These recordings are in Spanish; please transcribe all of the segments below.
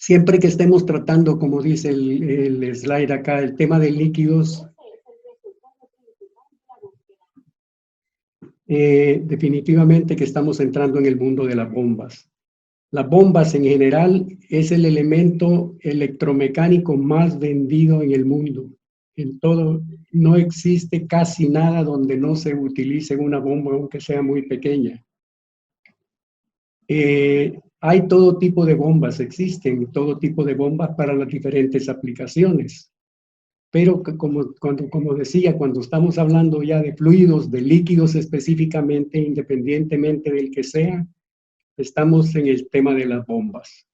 Siempre que estemos tratando, como dice el slide acá, el tema de líquidos, definitivamente que estamos entrando en el mundo de las bombas. Las bombas en general es el elemento electromecánico más vendido en el mundo. En todo, no existe casi nada donde no se utilice una bomba, aunque sea muy pequeña. Hay todo tipo de bombas, existen todo tipo de bombas para las diferentes aplicaciones. Pero como decía, cuando estamos hablando ya de fluidos, de líquidos específicamente, independientemente del que sea, estamos en el tema de las bombas.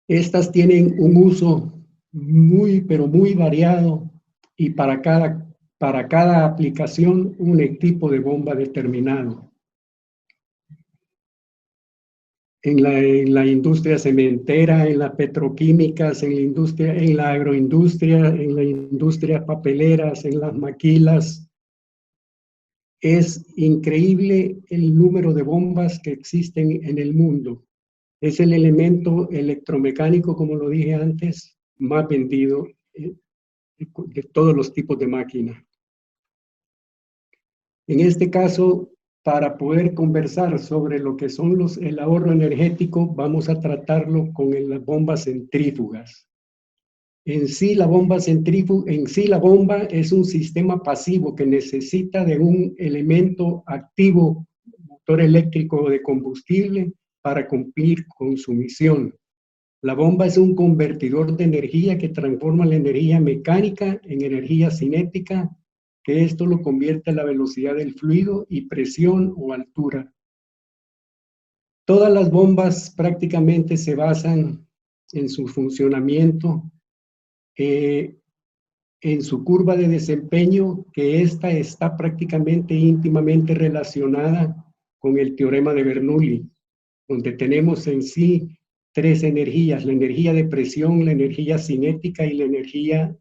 Estas tienen un uso pero muy variado y para cada aplicación un tipo de bomba determinado. En la industria cementera, en las petroquímicas, en la agroindustria, en la industria papeleras, en las maquilas. Es increíble el número de bombas que existen en el mundo. Es el elemento electromecánico, como lo dije antes, más vendido de todos los tipos de máquina. En este caso, para poder conversar sobre lo que son el ahorro energético, vamos a tratarlo con las bombas centrífugas. En sí, la bomba es un sistema pasivo que necesita de un elemento activo, motor eléctrico de combustible, para cumplir con su misión. La bomba es un convertidor de energía que transforma la energía mecánica en energía cinética, que esto lo convierte a la velocidad del fluido y presión o altura. Todas las bombas prácticamente se basan en su funcionamiento, en su curva de desempeño, que esta está prácticamente íntimamente relacionada con el teorema de Bernoulli, donde tenemos en sí tres energías: la energía de presión, la energía cinética y la energía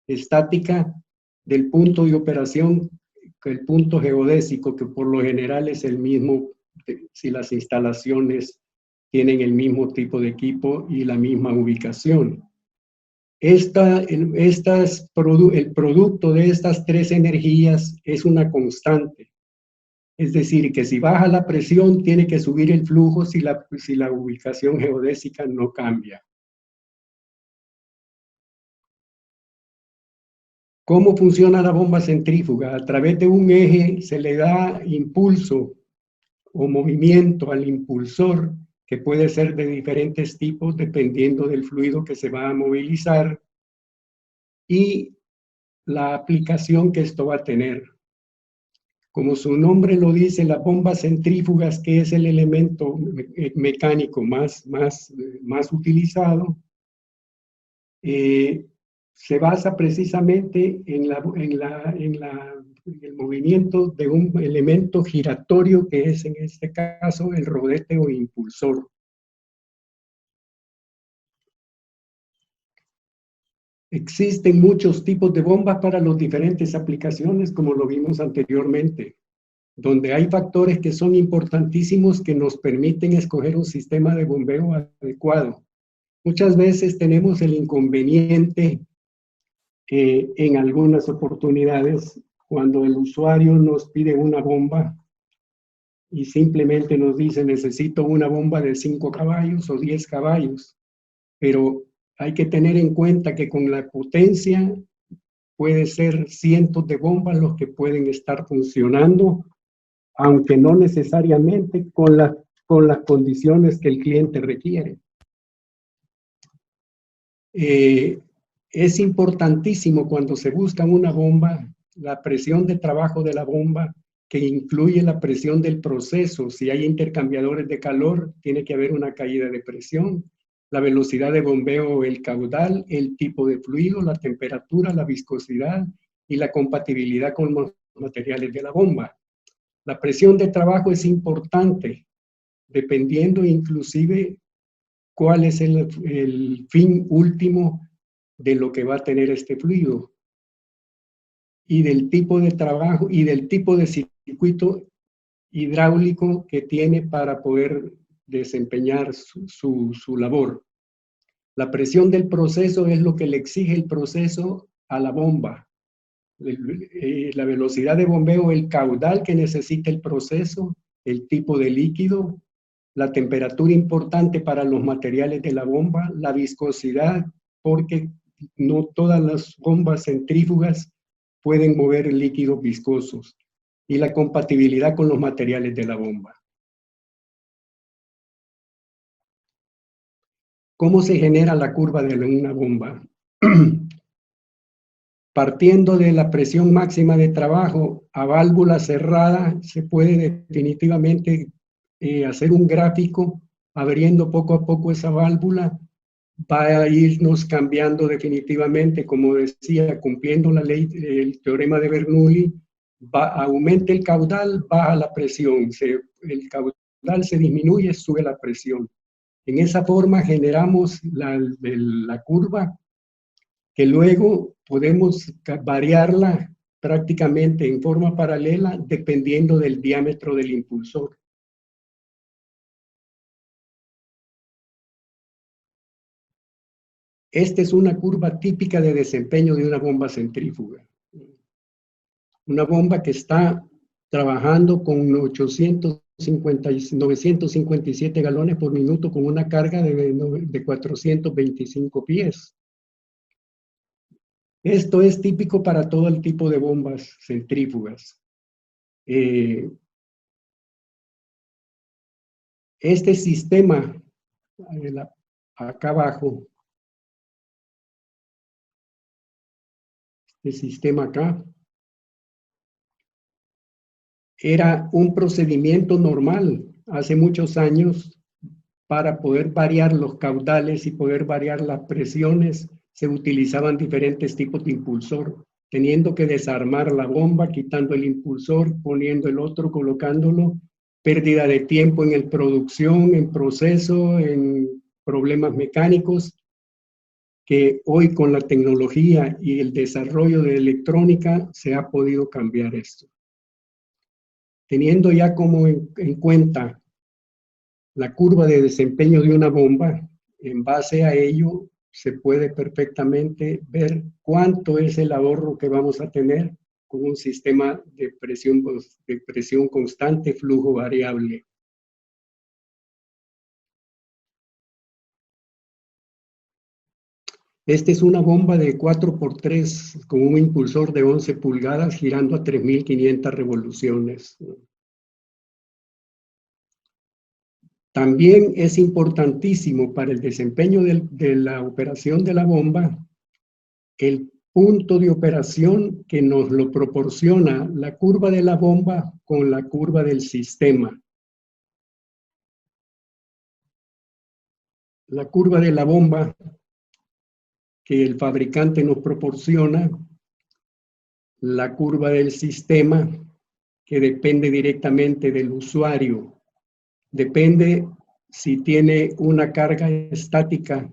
estática del punto de operación, el punto geodésico, que por lo general es el mismo si las instalaciones tienen el mismo tipo de equipo y la misma ubicación. El producto de estas tres energías es una constante. Es decir, que si baja la presión, tiene que subir el flujo si la ubicación geodésica no cambia. ¿Cómo funciona la bomba centrífuga? A través de un eje se le da impulso o movimiento al impulsor, que puede ser de diferentes tipos dependiendo del fluido que se va a movilizar y la aplicación que esto va a tener. Como su nombre lo dice, las bombas centrífugas, que es el elemento mecánico más utilizado, se basa precisamente en el movimiento de un elemento giratorio, que es en este caso el rodete o impulsor. Existen muchos tipos de bombas para las diferentes aplicaciones, como lo vimos anteriormente, donde hay factores que son importantísimos que nos permiten escoger un sistema de bombeo adecuado. Muchas veces tenemos el inconveniente en algunas oportunidades cuando el usuario nos pide una bomba y simplemente nos dice: necesito una bomba de 5 caballos o 10 caballos, pero hay que tener en cuenta que con la potencia puede ser cientos de bombas los que pueden estar funcionando, aunque no necesariamente con las condiciones que el cliente requiere. Es importantísimo cuando se busca una bomba, la presión de trabajo de la bomba, que incluye la presión del proceso. Si hay intercambiadores de calor, tiene que haber una caída de presión, la velocidad de bombeo, el caudal, el tipo de fluido, la temperatura, la viscosidad y la compatibilidad con los materiales de la bomba. La presión de trabajo es importante, dependiendo inclusive cuál es el fin último de lo que va a tener este fluido, y del tipo de trabajo y del tipo de circuito hidráulico que tiene para poder desempeñar su labor. La presión del proceso es lo que le exige el proceso a la bomba. La velocidad de bombeo, el caudal que necesita el proceso, el tipo de líquido, la temperatura importante para los materiales de la bomba, la viscosidad, porque no todas las bombas centrífugas pueden mover líquidos viscosos, y la compatibilidad con los materiales de la bomba. ¿Cómo se genera la curva de una bomba? Partiendo de la presión máxima de trabajo a válvula cerrada, se puede definitivamente hacer un gráfico abriendo poco a poco esa válvula. Va a irnos cambiando definitivamente, como decía, cumpliendo la ley, el teorema de Bernoulli, aumenta el caudal, baja la presión, el caudal se disminuye, sube la presión. En esa forma generamos la curva, que luego podemos variarla prácticamente en forma paralela dependiendo del diámetro del impulsor. Esta es una curva típica de desempeño de una bomba centrífuga. Una bomba que está trabajando con 957 galones por minuto con una carga de 425 pies. Esto es típico para todo el tipo de bombas centrífugas. Este sistema, acá abajo, este sistema acá, era un procedimiento normal hace muchos años para poder variar los caudales y poder variar las presiones. Se utilizaban diferentes tipos de impulsor, teniendo que desarmar la bomba, quitando el impulsor, poniendo el otro, colocándolo, pérdida de tiempo en producción, en proceso, en problemas mecánicos, que hoy con la tecnología y el desarrollo de electrónica se ha podido cambiar esto. Teniendo ya como en cuenta la curva de desempeño de una bomba, en base a ello se puede perfectamente ver cuánto es el ahorro que vamos a tener con un sistema de presión constante, flujo variable. Esta es una bomba de 4×3 con un impulsor de 11 pulgadas girando a 3.500 revoluciones. También es importantísimo para el desempeño de la operación de la bomba el punto de operación que nos lo proporciona la curva de la bomba con la curva del sistema. La curva de la bomba que el fabricante nos proporciona, la curva del sistema que depende directamente del usuario. Depende si tiene una carga estática,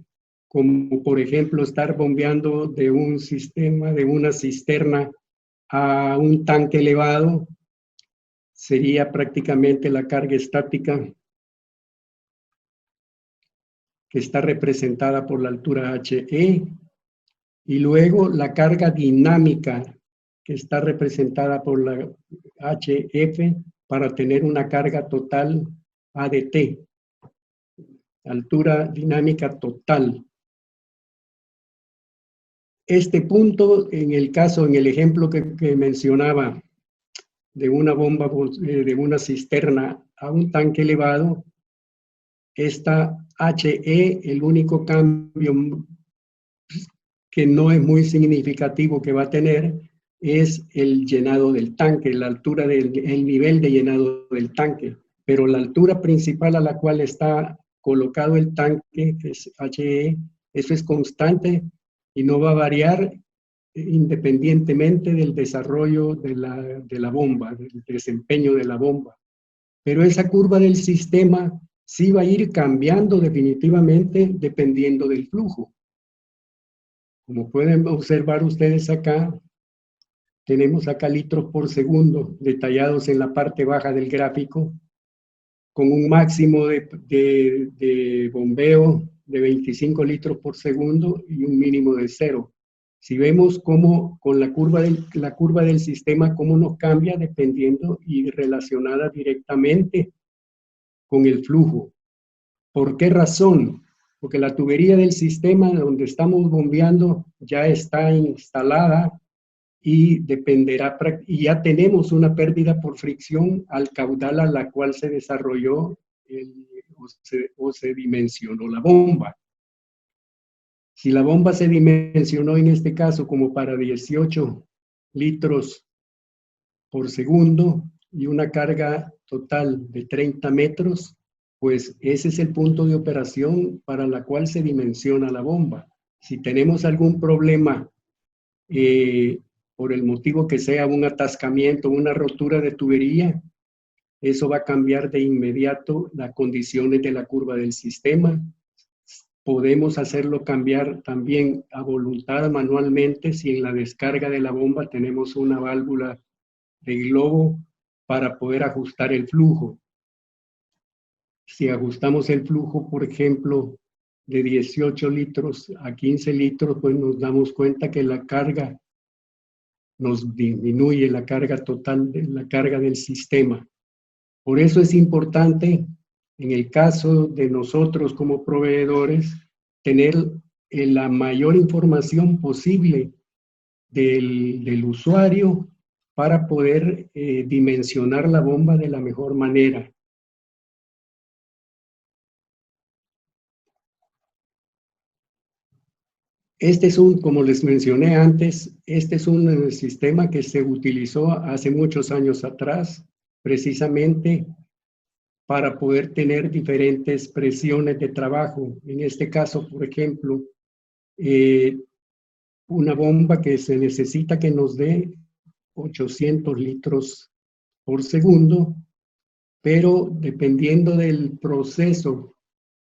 como por ejemplo estar bombeando de un sistema, de una cisterna a un tanque elevado, sería prácticamente la carga estática que está representada por la altura HE, y luego la carga dinámica que está representada por la HF para tener una carga total ADT, altura dinámica total. Este punto, en el ejemplo que mencionaba, de una bomba, de una cisterna a un tanque elevado, esta HE, el único cambio que no es muy significativo que va a tener, es el llenado del tanque, la altura el nivel de llenado del tanque. Pero la altura principal a la cual está colocado el tanque, que es HE, eso es constante y no va a variar independientemente del desarrollo de la bomba, del desempeño de la bomba. Pero esa curva del sistema sí va a ir cambiando definitivamente dependiendo del flujo. Como pueden observar ustedes acá, tenemos acá litros por segundo detallados en la parte baja del gráfico, con un máximo de bombeo de 25 litros por segundo y un mínimo de 0. Si vemos cómo con la curva del sistema, cómo nos cambia dependiendo y relacionada directamente con el flujo. ¿Por qué razón? Porque la tubería del sistema donde estamos bombeando ya está instalada y dependerá, y ya tenemos una pérdida por fricción al caudal a la cual se desarrolló o se dimensionó la bomba. Si la bomba se dimensionó en este caso como para 18 litros por segundo y una carga total de 30 metros, pues ese es el punto de operación para la cual se dimensiona la bomba. Si tenemos algún problema por el motivo que sea un atascamiento, una rotura de tubería, eso va a cambiar de inmediato las condiciones de la curva del sistema. Podemos hacerlo cambiar también a voluntad manualmente si en la descarga de la bomba tenemos una válvula de globo para poder ajustar el flujo. Si ajustamos el flujo, por ejemplo, de 18 litros a 15 litros, pues nos damos cuenta que la carga nos disminuye, la carga total, la carga del sistema. Por eso es importante, en el caso de nosotros como proveedores, tener la mayor información posible del usuario para poder dimensionar la bomba de la mejor manera. Este es como les mencioné antes, este es un sistema que se utilizó hace muchos años atrás, precisamente para poder tener diferentes presiones de trabajo. En este caso, por ejemplo, una bomba que se necesita que nos dé 800 litros por segundo, pero dependiendo del proceso,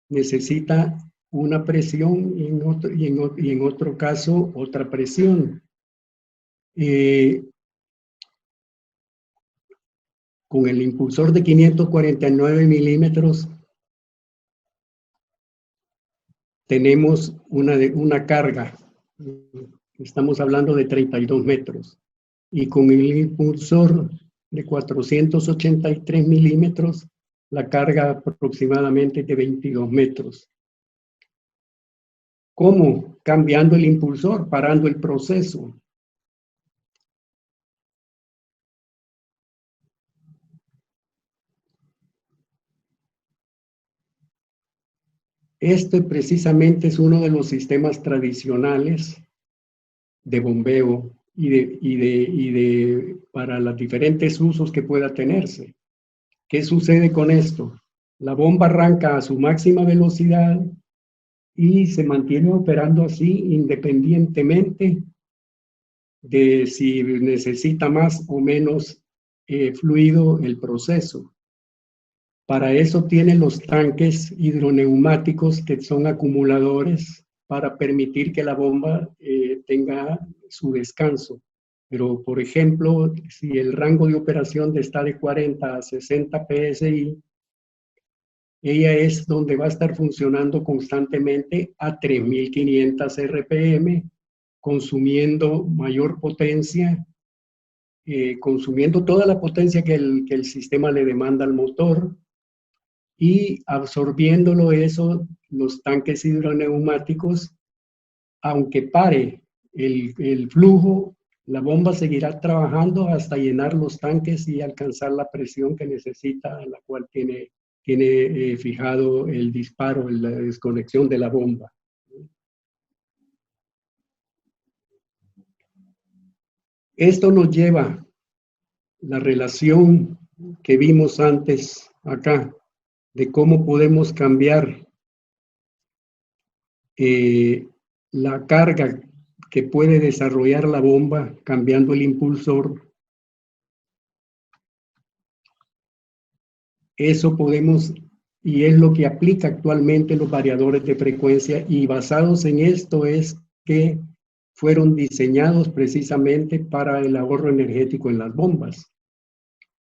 necesita una presión y en otro caso otra presión. Con el impulsor de 549 milímetros tenemos una carga, estamos hablando de 32 metros, y con el impulsor de 483 milímetros, la carga aproximadamente de 22 metros. ¿Cómo? Cambiando el impulsor, parando el proceso. Este precisamente es uno de los sistemas tradicionales de bombeo para los diferentes usos que pueda tenerse. ¿Qué sucede con esto? La bomba arranca a su máxima velocidad y se mantiene operando así independientemente de si necesita más o menos fluido el proceso. Para eso tiene los tanques hidroneumáticos que son acumuladores para permitir que la bomba tenga su descanso. Pero, por ejemplo, si el rango de operación está de 40 a 60 PSI, ella es donde va a estar funcionando constantemente a 3500 RPM, consumiendo mayor potencia, consumiendo toda la potencia que el sistema le demanda al motor y absorbiéndolo eso, los tanques hidroneumáticos, aunque pare el flujo, la bomba seguirá trabajando hasta llenar los tanques y alcanzar la presión que necesita, a la cual tiene fijado el disparo, la desconexión de la bomba. Esto nos lleva la relación que vimos antes acá, de cómo podemos cambiar la carga que puede desarrollar la bomba cambiando el impulsor. Eso podemos, y es lo que aplica actualmente los variadores de frecuencia, y basados en esto es que fueron diseñados precisamente para el ahorro energético en las bombas.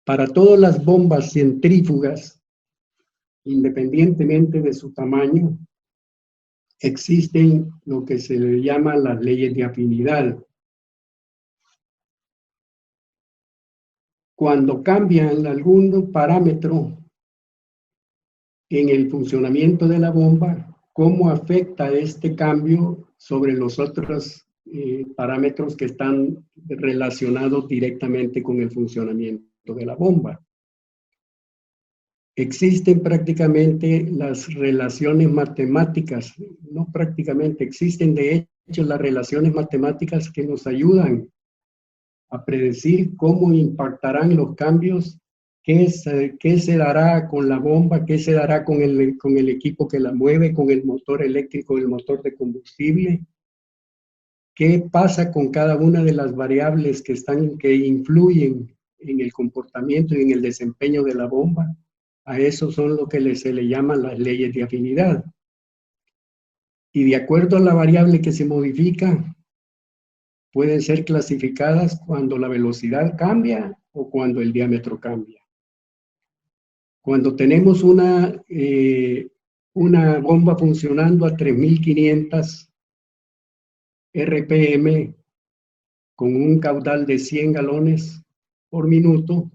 Para todas las bombas centrífugas, independientemente de su tamaño, existen lo que se le llama las leyes de afinidad. Cuando cambian algún parámetro en el funcionamiento de la bomba, ¿cómo afecta este cambio sobre los otros parámetros que están relacionados directamente con el funcionamiento de la bomba? Existen prácticamente las relaciones matemáticas, no prácticamente, existen de hecho las relaciones matemáticas que nos ayudan a predecir cómo impactarán los cambios, qué se dará con la bomba, qué se dará con el equipo que la mueve, con el motor eléctrico, el motor de combustible, qué pasa con cada una de las variables que influyen en el comportamiento y en el desempeño de la bomba. A eso son lo que se le llaman las leyes de afinidad. Y de acuerdo a la variable que se modifica, pueden ser clasificadas cuando la velocidad cambia o cuando el diámetro cambia. Cuando tenemos una bomba funcionando a 3.500 RPM con un caudal de 100 galones por minuto,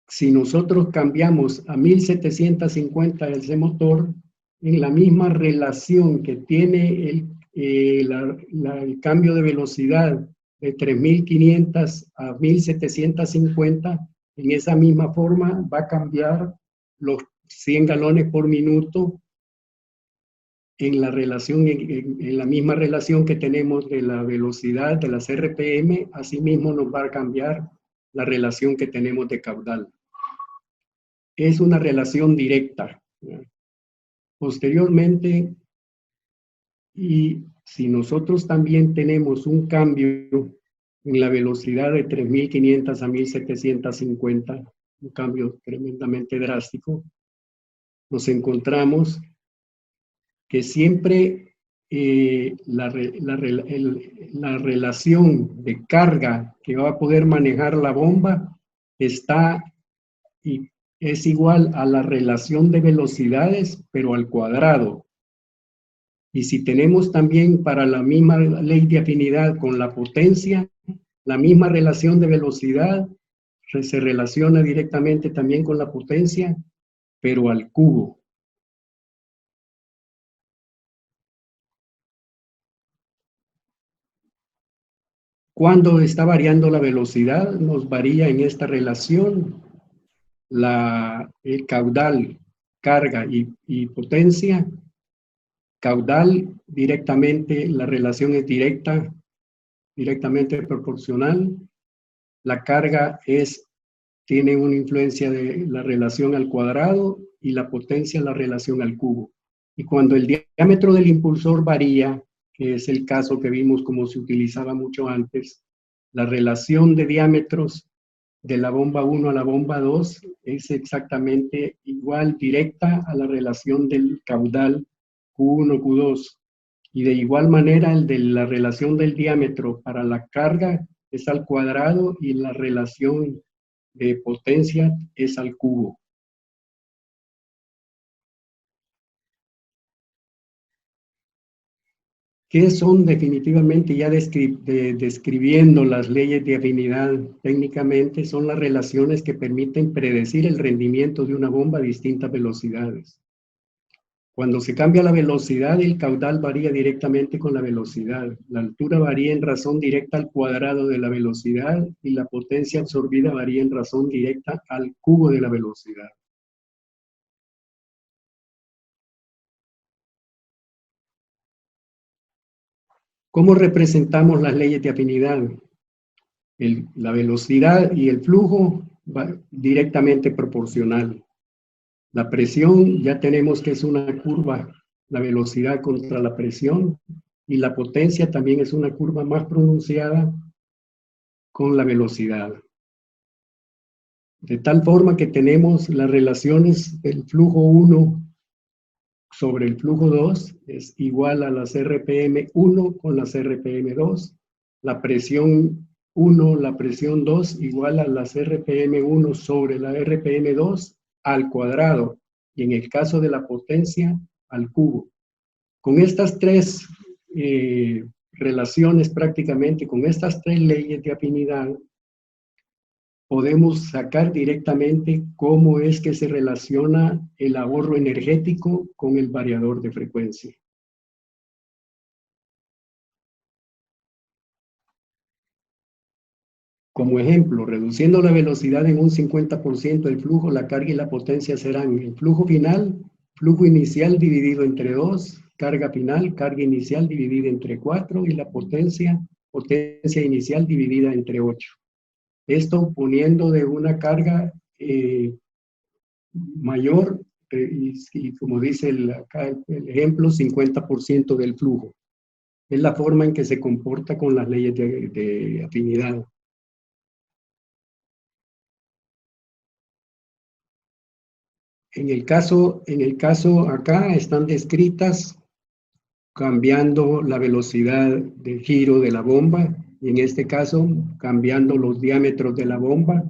si nosotros cambiamos a 1.750 ese motor, en la misma relación que tiene el cambio de velocidad de 3.500 a 1.750, en esa misma forma va a cambiar los 100 galones por minuto en la relación, en la misma relación que tenemos de la velocidad de las RPM, asimismo nos va a cambiar la relación que tenemos de caudal. Es una relación directa. Posteriormente, y si nosotros también tenemos un cambio en la velocidad de 3.500 a 1.750, un cambio tremendamente drástico, nos encontramos que siempre la relación de carga que va a poder manejar la bomba es igual a la relación de velocidades, pero al cuadrado. Y si tenemos también para la misma ley de afinidad con la potencia, la misma relación de velocidad se relaciona directamente también con la potencia, pero al cubo. Cuando está variando la velocidad, nos varía en esta relación el caudal, carga y potencia. Caudal directamente, la relación es directamente proporcional. La carga tiene una influencia de la relación al cuadrado y la potencia la relación al cubo. Y cuando el diámetro del impulsor varía, que es el caso que vimos como se utilizaba mucho antes, la relación de diámetros de la bomba 1 a la bomba 2 es exactamente igual, directa a la relación del caudal Q1, Q2. Y de igual manera el de la relación del diámetro para la carga es al cuadrado y la relación de potencia es al cubo. ¿Qué son definitivamente, ya describiendo las leyes de afinidad técnicamente? Son las relaciones que permiten predecir el rendimiento de una bomba a distintas velocidades. Cuando se cambia la velocidad, el caudal varía directamente con la velocidad. La altura varía en razón directa al cuadrado de la velocidad y la potencia absorbida varía en razón directa al cubo de la velocidad. ¿Cómo representamos las leyes de afinidad? La velocidad y el flujo va directamente proporcional. La presión ya tenemos que es una curva, la velocidad contra la presión, y la potencia también es una curva más pronunciada con la velocidad. De tal forma que tenemos las relaciones del flujo 1 sobre el flujo 2 es igual a las RPM 1 con las RPM 2. La presión 1, la presión 2 igual a las RPM 1 sobre la RPM 2 al cuadrado. Y en el caso de la potencia, al cubo. Con estas tres relaciones prácticamente, con estas tres leyes de afinidad, podemos sacar directamente cómo es que se relaciona el ahorro energético con el variador de frecuencia. Como ejemplo, reduciendo la velocidad en un 50% del flujo, la carga y la potencia serán el flujo final, flujo inicial dividido entre 2, carga final, carga inicial dividida entre 4 y la potencia, potencia inicial dividida entre 8. Esto poniendo de una carga mayor y como dice acá el ejemplo, 50% del flujo. Es la forma en que se comporta con las leyes de afinidad. En el caso acá están descritas cambiando la velocidad de giro de la bomba y en este caso cambiando los diámetros de la bomba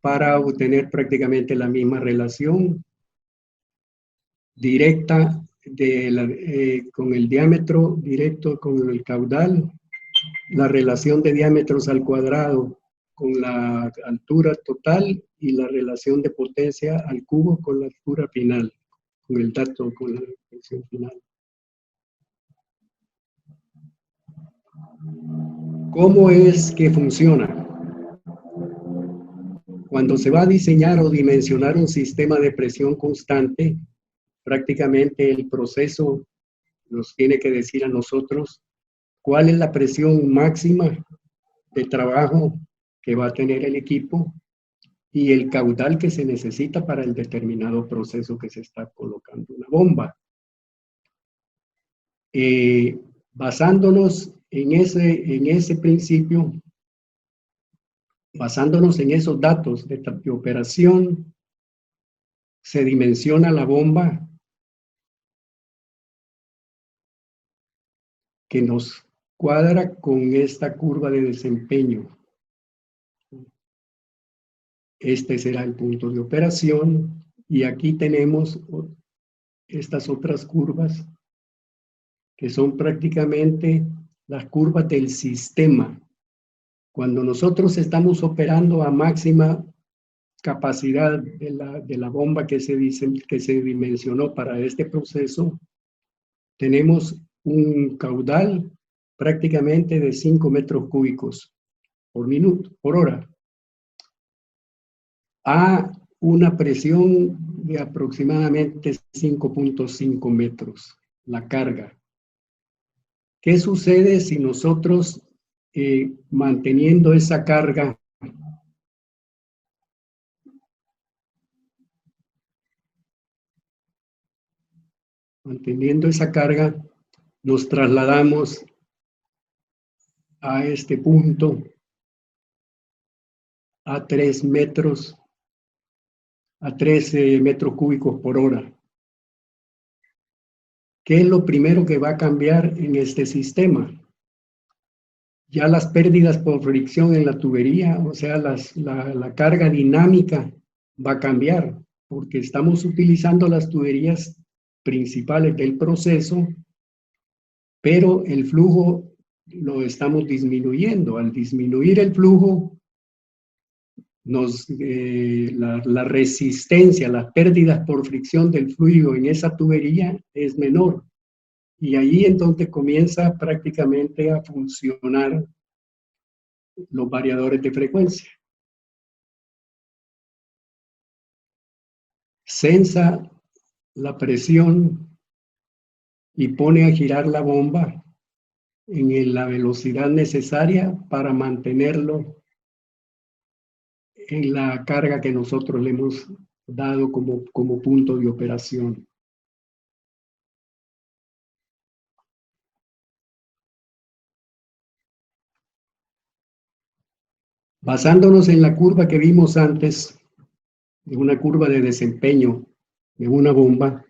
para obtener prácticamente la misma relación directa con el diámetro directo con el caudal, la relación de diámetros al cuadrado con la altura total y la relación de potencia al cubo con la altura final, con el dato, con la relación final. ¿Cómo es que funciona? Cuando se va a diseñar o dimensionar un sistema de presión constante, prácticamente el proceso nos tiene que decir a nosotros cuál es la presión máxima de trabajo que va a tener el equipo y el caudal que se necesita para el determinado proceso que se está colocando una bomba. Basándonos en ese principio, basándonos en esos datos de operación, se dimensiona la bomba que nos cuadra con esta curva de desempeño. Este será el punto de operación y aquí tenemos estas otras curvas que son prácticamente las curvas del sistema. Cuando nosotros estamos operando a máxima capacidad de la bomba que se dimensionó para este proceso, tenemos un caudal prácticamente de 5 metros cúbicos por minuto, por hora, a una presión de aproximadamente 5.5 metros, la carga. ¿Qué sucede si nosotros, manteniendo esa carga, nos trasladamos a este punto a 3 metros, a 13 metros cúbicos por hora? ¿Qué es lo primero que va a cambiar en este sistema? Ya las pérdidas por fricción en la tubería, o sea, la carga dinámica va a cambiar, porque estamos utilizando las tuberías principales del proceso, pero el flujo lo estamos disminuyendo. Al disminuir el flujo, la resistencia, las pérdidas por fricción del fluido en esa tubería es menor. Y ahí entonces comienza prácticamente a funcionar los variadores de frecuencia. Sensa la presión y pone a girar la bomba en la velocidad necesaria para mantenerlo en la carga que nosotros le hemos dado como punto de operación. Basándonos en la curva que vimos antes, de una curva de desempeño de una bomba,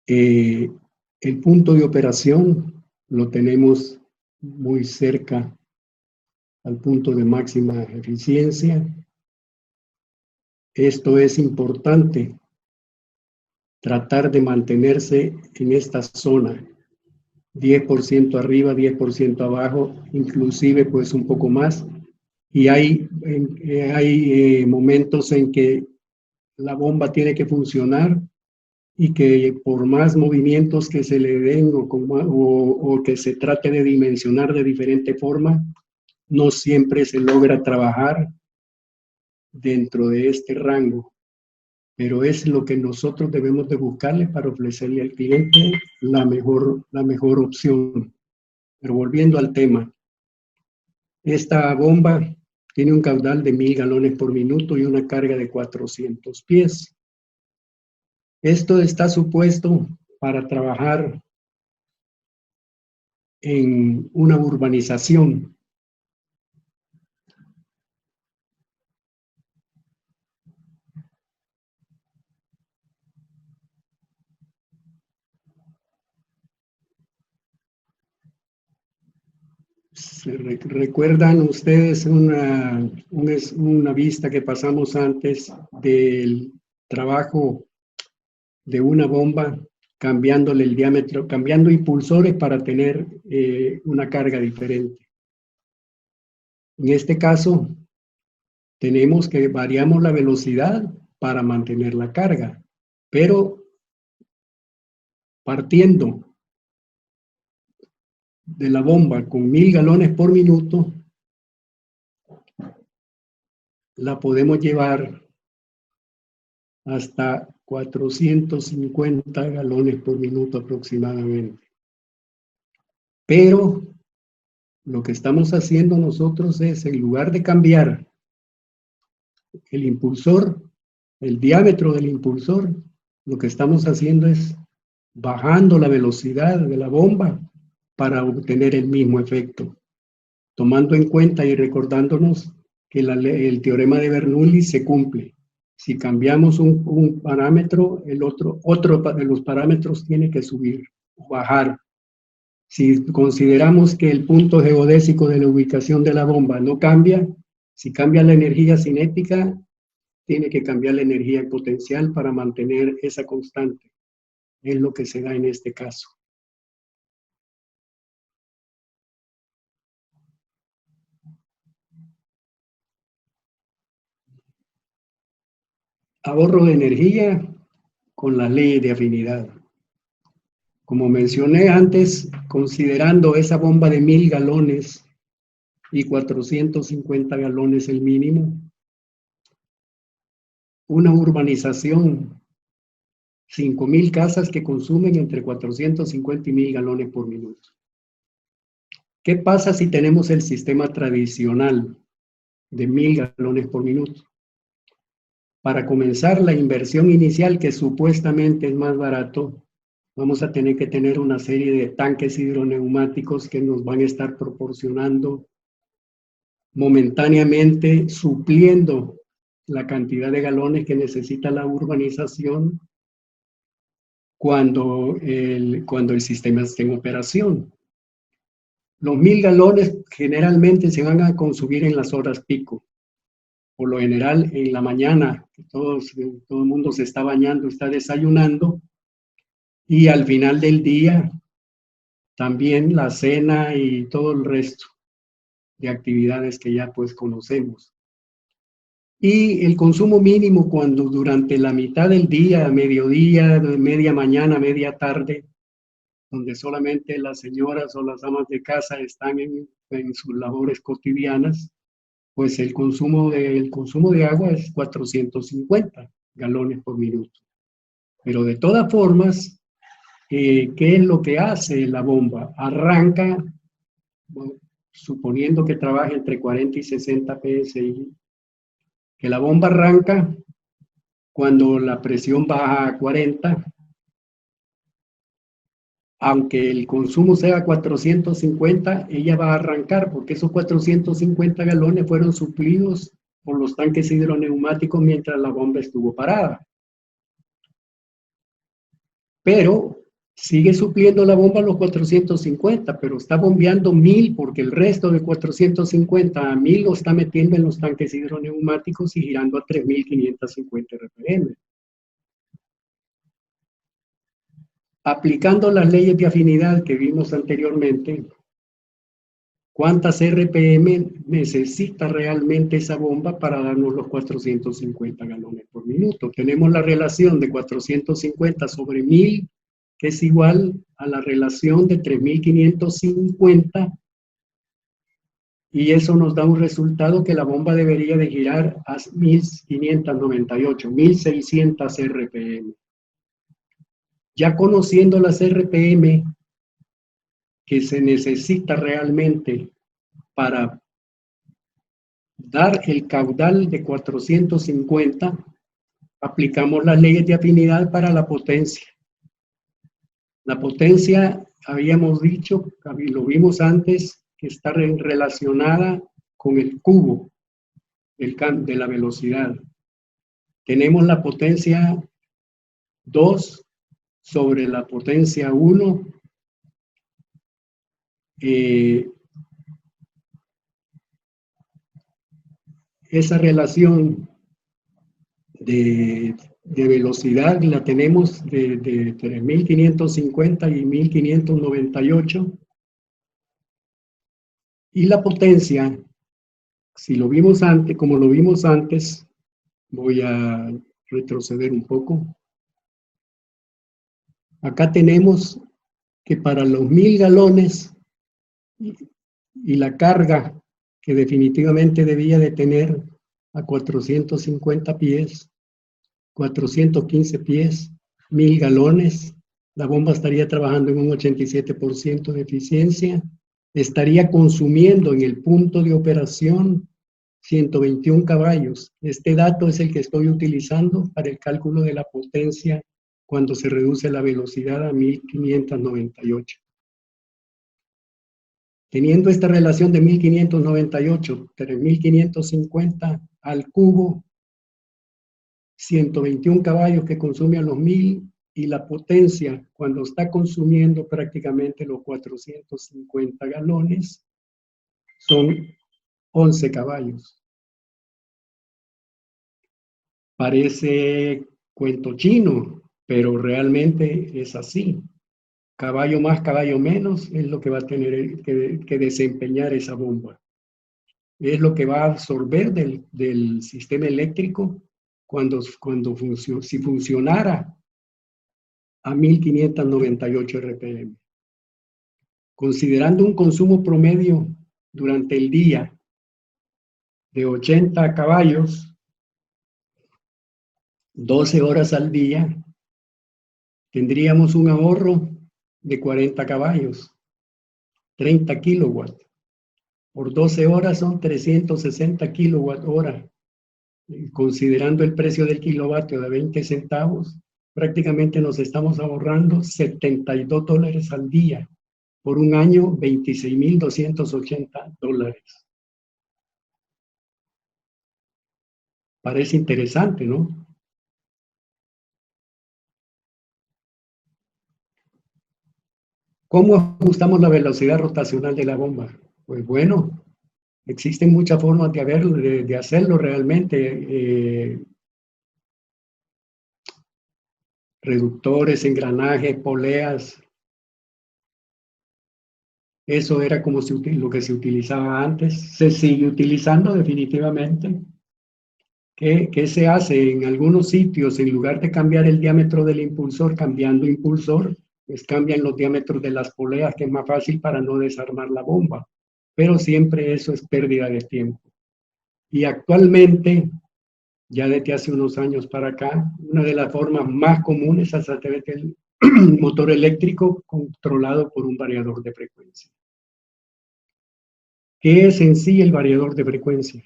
El punto de operación lo tenemos muy cerca al punto de máxima eficiencia. Esto es importante, tratar de mantenerse en esta zona, 10% arriba, 10% abajo, inclusive pues un poco más. Y hay momentos en que la bomba tiene que funcionar y que por más movimientos que se le den o que se trate de dimensionar de diferente forma, no siempre se logra trabajar dentro de este rango, pero es lo que nosotros debemos de buscarle para ofrecerle al cliente la mejor opción. Pero volviendo al tema, esta bomba tiene un caudal de 1000 galones por minuto y una carga de 400 pies. Esto está supuesto para trabajar en una urbanización. ¿Recuerdan ustedes una vista que pasamos antes del trabajo de una bomba, cambiándole el diámetro, cambiando impulsores para tener una carga diferente? En este caso, tenemos que variamos la velocidad para mantener la carga, pero partiendo de la bomba con 1000 galones por minuto, la podemos llevar hasta 450 galones por minuto aproximadamente. Pero lo que estamos haciendo nosotros es, en lugar de cambiar el impulsor, el diámetro del impulsor, lo que estamos haciendo es bajando la velocidad de la bomba para obtener el mismo efecto, tomando en cuenta y recordándonos que el teorema de Bernoulli se cumple. Si cambiamos un parámetro, otro de los parámetros tiene que subir o bajar. Si consideramos que el punto geodésico de la ubicación de la bomba no cambia, si cambia la energía cinética, tiene que cambiar la energía potencial para mantener esa constante. Es lo que se da en este caso. Ahorro de energía con la ley de afinidad. Como mencioné antes, considerando esa bomba de 1000 galones y 450 galones el mínimo, una urbanización, 5000 casas que consumen entre 450 y 1000 galones por minuto. ¿Qué pasa si tenemos el sistema tradicional de 1000 galones por minuto? Para comenzar la inversión inicial, que supuestamente es más barato, vamos a tener que tener una serie de tanques hidroneumáticos que nos van a estar proporcionando momentáneamente, supliendo la cantidad de galones que necesita la urbanización cuando el sistema esté en operación. Los 1000 galones generalmente se van a consumir en las horas pico. Por lo general, en la mañana, todo el mundo se está bañando, está desayunando, y al final del día también la cena y todo el resto de actividades que ya pues conocemos. Y el consumo mínimo cuando durante la mitad del día, mediodía, media mañana, media tarde, donde solamente las señoras o las amas de casa están en sus labores cotidianas, pues el consumo de agua es 450 galones por minuto. Pero de todas formas, ¿qué es lo que hace la bomba? Arranca, bueno, suponiendo que trabaje entre 40 y 60 psi, que la bomba arranca cuando la presión baja a 40, aunque el consumo sea 450, ella va a arrancar porque esos 450 galones fueron suplidos por los tanques hidroneumáticos mientras la bomba estuvo parada. pero sigue supliendo la bomba a los 450, pero está bombeando 1000 porque el resto de 450 a 1000 lo está metiendo en los tanques hidroneumáticos y girando a 3550 RPM. Aplicando las leyes de afinidad que vimos anteriormente, ¿cuántas RPM necesita realmente esa bomba para darnos los 450 galones por minuto? Tenemos la relación de 450 sobre 1000, que es igual a la relación de 3550, y eso nos da un resultado que la bomba debería de girar a 1598, 1600 RPM. Ya conociendo las RPM que se necesita realmente para dar el caudal de 450, aplicamos las leyes de afinidad para la potencia. La potencia, habíamos dicho, lo vimos antes, que está relacionada con el cubo de la velocidad. Tenemos la potencia 2 sobre la potencia 1. Esa relación de velocidad la tenemos de 3550 y 1598. Y la potencia, si lo vimos antes, como lo vimos antes, voy a retroceder un poco. Acá tenemos que para los 1000 galones y la carga que definitivamente debía de tener a 450 pies, 415 pies, 1000 galones, la bomba estaría trabajando en un 87% de eficiencia, estaría consumiendo en el punto de operación 121 caballos. Este dato es el que estoy utilizando para el cálculo de la potencia cuando se reduce la velocidad a 1598. Teniendo esta relación de 1598, 3550 al cubo, 121 caballos que consume a los 1000, y la potencia cuando está consumiendo prácticamente los 450 galones son 11 caballos. Parece cuento chino, pero realmente es así. Caballo más, caballo menos es lo que va a tener que desempeñar esa bomba. Es lo que va a absorber del sistema eléctrico si funcionara a 1598 RPM. Considerando un consumo promedio durante el día de 80 caballos, 12 horas al día, tendríamos un ahorro de 40 caballos, 30 kilowatts. Por 12 horas son 360 kilowatt hora. Considerando el precio del kilovatio de 20 centavos, prácticamente nos estamos ahorrando $72 al día. Por un año, $26,280. Parece interesante, ¿no? ¿Cómo ajustamos la velocidad rotacional de la bomba? Pues bueno, existen muchas formas de hacerlo realmente. Reductores, engranajes, poleas. Eso era como lo que se utilizaba antes. Se sigue utilizando definitivamente. ¿Qué se hace en algunos sitios? En lugar de cambiar el diámetro del impulsor, cambiando impulsor, pues cambian los diámetros de las poleas, que es más fácil para no desarmar la bomba. Pero siempre eso es pérdida de tiempo. Y actualmente, ya desde hace unos años para acá, una de las formas más comunes es a través del motor eléctrico controlado por un variador de frecuencia. ¿Qué es en sí el variador de frecuencia?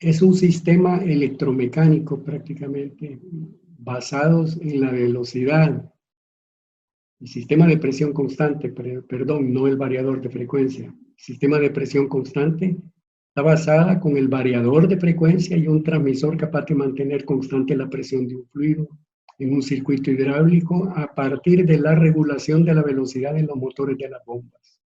Es un sistema electromecánico prácticamente basados en la velocidad. El sistema de presión constante, perdón, no el variador de frecuencia. El sistema de presión constante Está basada con el variador de frecuencia y un transmisor capaz de mantener constante la presión de un fluido en un circuito hidráulico a partir de la regulación de la velocidad de los motores de las bombas.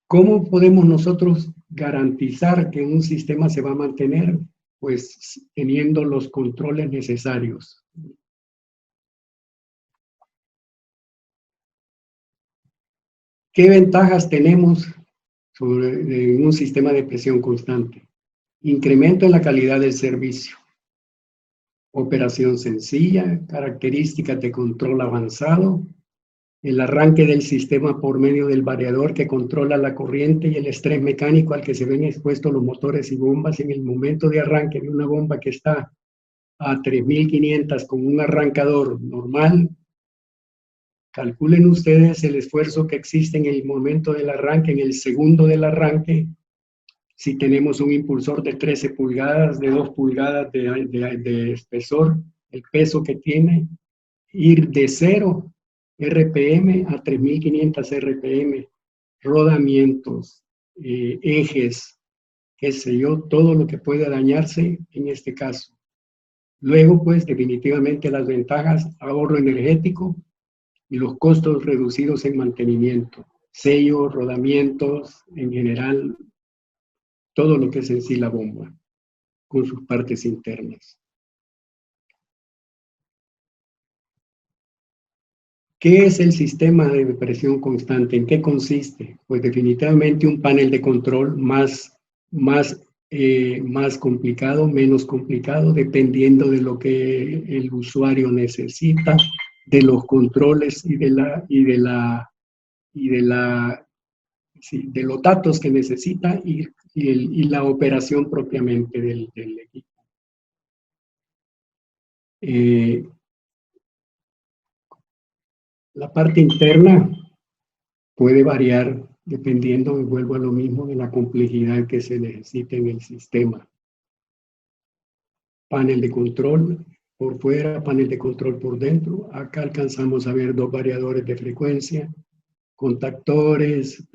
¿Cómo podemos nosotros garantizar que un sistema se va a mantener? Pues teniendo los controles necesarios. ¿Qué ventajas tenemos sobre un sistema de presión constante? Incremento en la calidad del servicio. Operación sencilla, características de control avanzado, el arranque del sistema por medio del variador que controla la corriente y el estrés mecánico al que se ven expuestos los motores y bombas en el momento de arranque de una bomba que está a 3500 con un arrancador normal. Calculen ustedes el esfuerzo que existe en el momento del arranque, en el segundo del arranque, si tenemos un impulsor de 13 pulgadas, de 2 pulgadas de espesor, el peso que tiene, ir de 0 RPM a 3500 RPM, rodamientos, ejes, qué sé yo, todo lo que pueda dañarse en este caso. Luego, pues, definitivamente las ventajas, ahorro energético y los costos reducidos en mantenimiento, sellos, rodamientos, en general, todo lo que es en sí la bomba, con sus partes internas. ¿Qué es el sistema de presión constante? ¿En qué consiste? Pues definitivamente un panel de control más complicado, menos complicado, dependiendo de lo que el usuario necesita, de los controles y de los datos que necesita y la operación propiamente del equipo. La parte interna puede variar dependiendo, y vuelvo a lo mismo, de la complejidad que se necesite en el sistema. Panel de control por fuera, panel de control por dentro. Acá alcanzamos a ver dos variadores de frecuencia, contactores,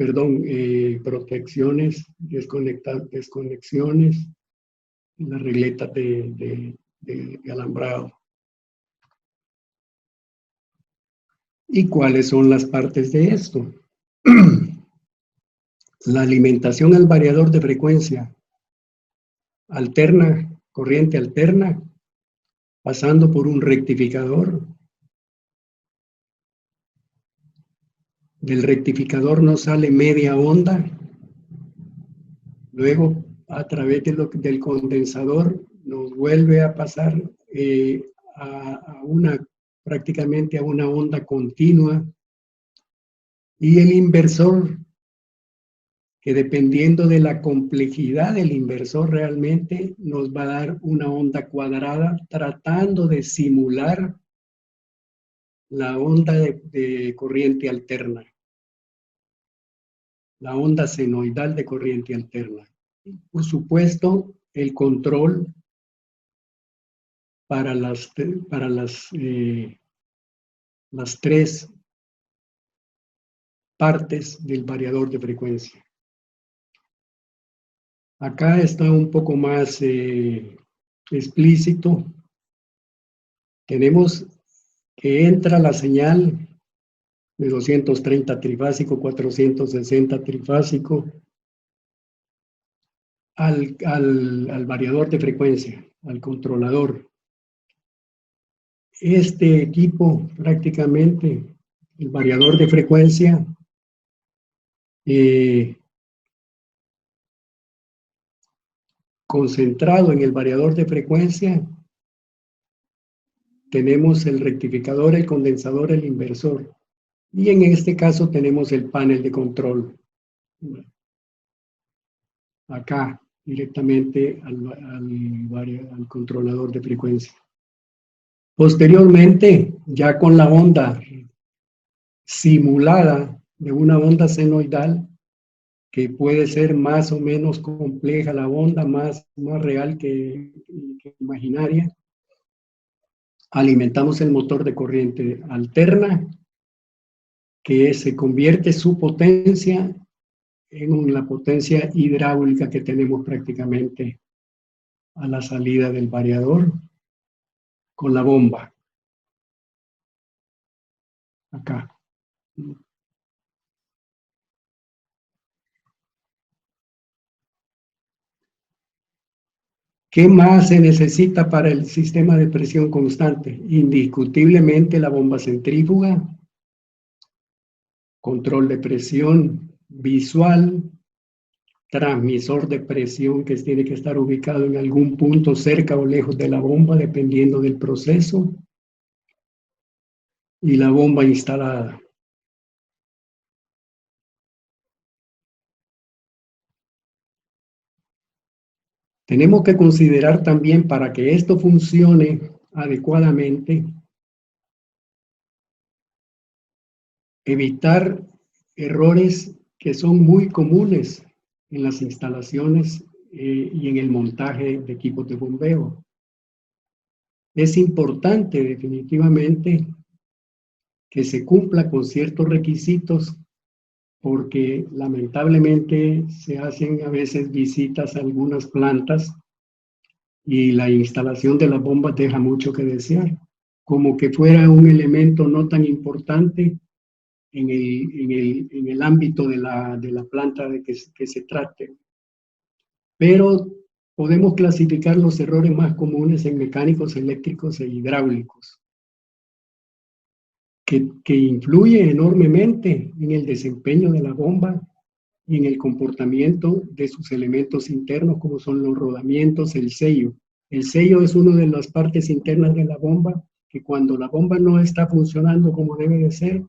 protecciones, desconexiones, las regletas de alambrado. ¿Y cuáles son las partes de esto? La alimentación al variador de frecuencia alterna, corriente alterna, pasando por un rectificador. Del rectificador nos sale media onda. Luego, a través del condensador, nos vuelve a pasar prácticamente a una onda continua. Y el inversor, que dependiendo de la complejidad del inversor realmente nos va a dar una onda cuadrada tratando de simular la onda de corriente alterna, la onda senoidal de corriente alterna. Por supuesto, el control para las tres partes del variador de frecuencia. Acá está un poco más explícito. Tenemos que entra la señal de 230 trifásico, 460 trifásico al variador de frecuencia, al controlador. Este equipo, prácticamente, el variador de frecuencia, concentrado en el variador de frecuencia, tenemos el rectificador, el condensador, el inversor. Y en este caso tenemos el panel de control. Acá, directamente al controlador de frecuencia. Posteriormente, ya con la onda simulada de una onda senoidal, que puede ser más o menos compleja la onda, más real que imaginaria, alimentamos el motor de corriente alterna, que se convierte su potencia en la potencia hidráulica que tenemos prácticamente a la salida del variador con la bomba. Acá. ¿Qué más se necesita para el sistema de presión constante? Indiscutiblemente la bomba centrífuga, control de presión visual, transmisor de presión que tiene que estar ubicado en algún punto cerca o lejos de la bomba, dependiendo del proceso, y la bomba instalada. Tenemos que considerar también, para que esto funcione adecuadamente, evitar errores que son muy comunes en las instalaciones y en el montaje de equipos de bombeo. Es importante definitivamente que se cumpla con ciertos requisitos, porque lamentablemente se hacen a veces visitas a algunas plantas y la instalación de las bombas deja mucho que desear, como que fuera un elemento no tan importante en el ámbito de la planta de que se trate. Pero podemos clasificar los errores más comunes en mecánicos, eléctricos e hidráulicos, que influye enormemente en el desempeño de la bomba y en el comportamiento de sus elementos internos, como son los rodamientos, el sello. El sello es una de las partes internas de la bomba, que cuando la bomba no está funcionando como debe de ser,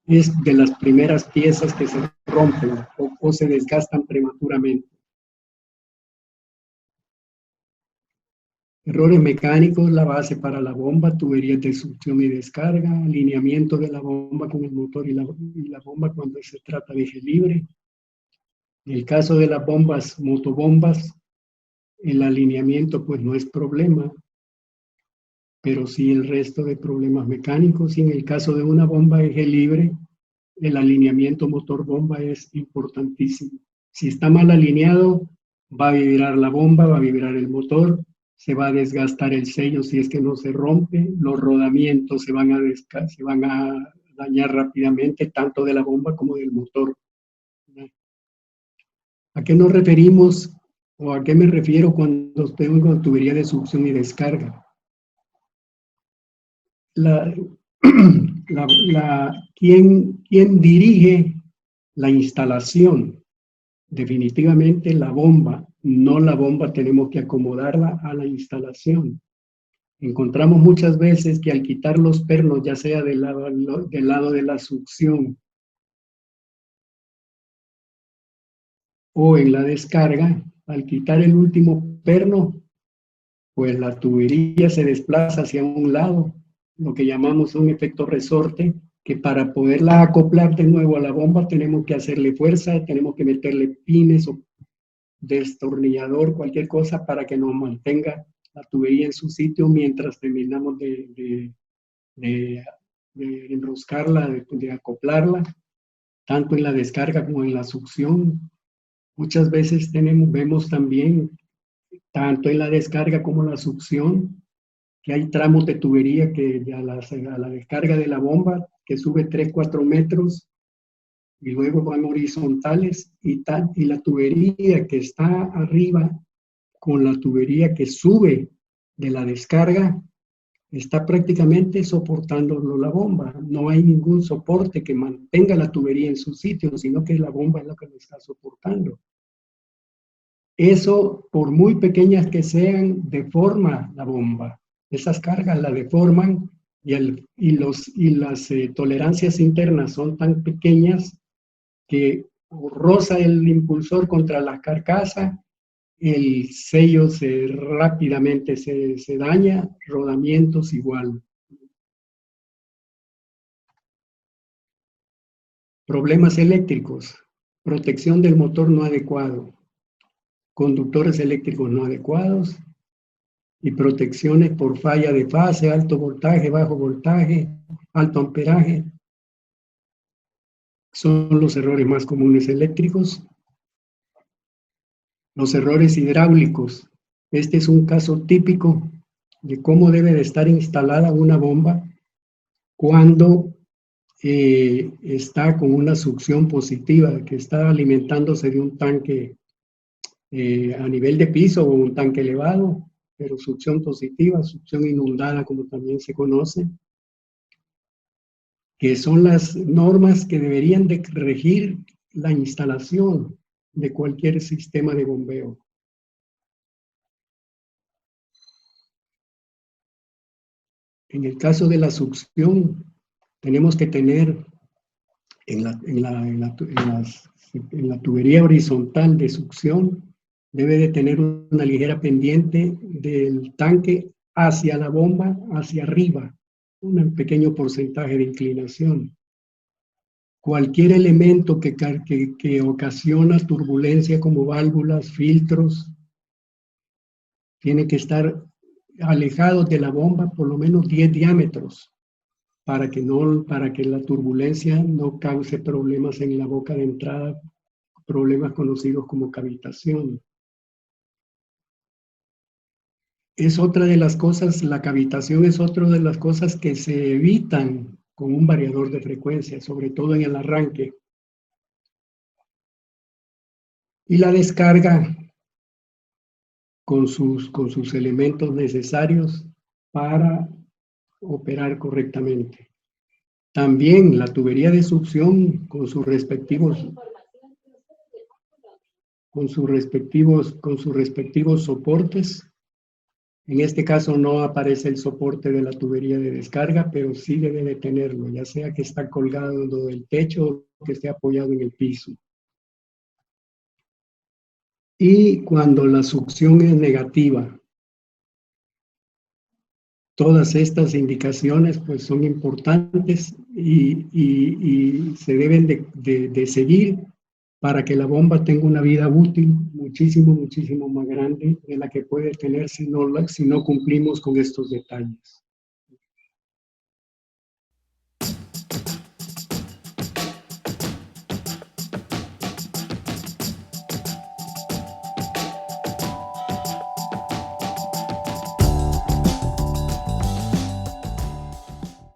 es de las primeras piezas que se rompen o se desgastan prematuramente. Errores mecánicos: la base para la bomba, tuberías de succión y descarga, alineamiento de la bomba con el motor y la bomba cuando se trata de eje libre. En el caso de las bombas, motobombas, el alineamiento pues no es problema, pero sí el resto de problemas mecánicos. Y en el caso de una bomba eje libre, el alineamiento motor-bomba es importantísimo. Si está mal alineado, va a vibrar la bomba, va a vibrar el motor, se va a desgastar el sello si es que no se rompe, los rodamientos se van a dañar rápidamente, tanto de la bomba como del motor. ¿A qué nos referimos o a qué me refiero cuando tengo con tubería de succión y descarga? ¿Quién dirige la instalación? Definitivamente la bomba, no la bomba tenemos que acomodarla a la instalación. Encontramos muchas veces que al quitar los pernos, ya sea del lado de la succión o en la descarga, al quitar el último perno, pues la tubería se desplaza hacia un lado, lo que llamamos un efecto resorte, que para poderla acoplar de nuevo a la bomba tenemos que hacerle fuerza, tenemos que meterle pines o destornillador, cualquier cosa para que nos mantenga la tubería en su sitio mientras terminamos de enroscarla, de acoplarla, tanto en la descarga como en la succión. Muchas veces vemos también, tanto en la descarga como en la succión, que hay tramos de tubería que a la descarga de la bomba, que sube 3, 4 metros, y luego van horizontales, y la tubería que está arriba con la tubería que sube de la descarga está prácticamente soportando la bomba. No hay ningún soporte que mantenga la tubería en su sitio, sino que la bomba es la que lo está soportando. Eso, por muy pequeñas que sean, deforma la bomba. Esas cargas la deforman y las tolerancias internas son tan pequeñas que roza el impulsor contra la carcasa, el sello rápidamente se daña, rodamientos igual. Problemas eléctricos: protección del motor no adecuado, conductores eléctricos no adecuados y protecciones por falla de fase, alto voltaje, bajo voltaje, alto amperaje. Son los errores más comunes eléctricos. Los errores hidráulicos. Este es un caso típico de cómo debe de estar instalada una bomba cuando está con una succión positiva, que está alimentándose de un tanque a nivel de piso o un tanque elevado, pero succión positiva, succión inundada, como también se conoce, que son las normas que deberían de regir la instalación de cualquier sistema de bombeo. En el caso de la succión, tenemos que tener en la tubería horizontal de succión, debe de tener una ligera pendiente del tanque hacia la bomba, hacia arriba, un pequeño porcentaje de inclinación. Cualquier elemento que ocasiona turbulencia como válvulas, filtros, tiene que estar alejado de la bomba por lo menos 10 diámetros para que la turbulencia no cause problemas en la boca de entrada, problemas conocidos como cavitación. Es otra de las cosas, la cavitación es otra de las cosas que se evitan con un variador de frecuencia, sobre todo en el arranque. Y la descarga con sus elementos necesarios para operar correctamente. También la tubería de succión con sus respectivos soportes. En este caso no aparece el soporte de la tubería de descarga, pero sí debe de tenerlo, ya sea que está colgado del techo o que esté apoyado en el piso. Y cuando la succión es negativa, todas estas indicaciones pues son importantes y se deben de seguir para que la bomba tenga una vida útil muchísimo más grande de la que puede tener si no cumplimos con estos detalles.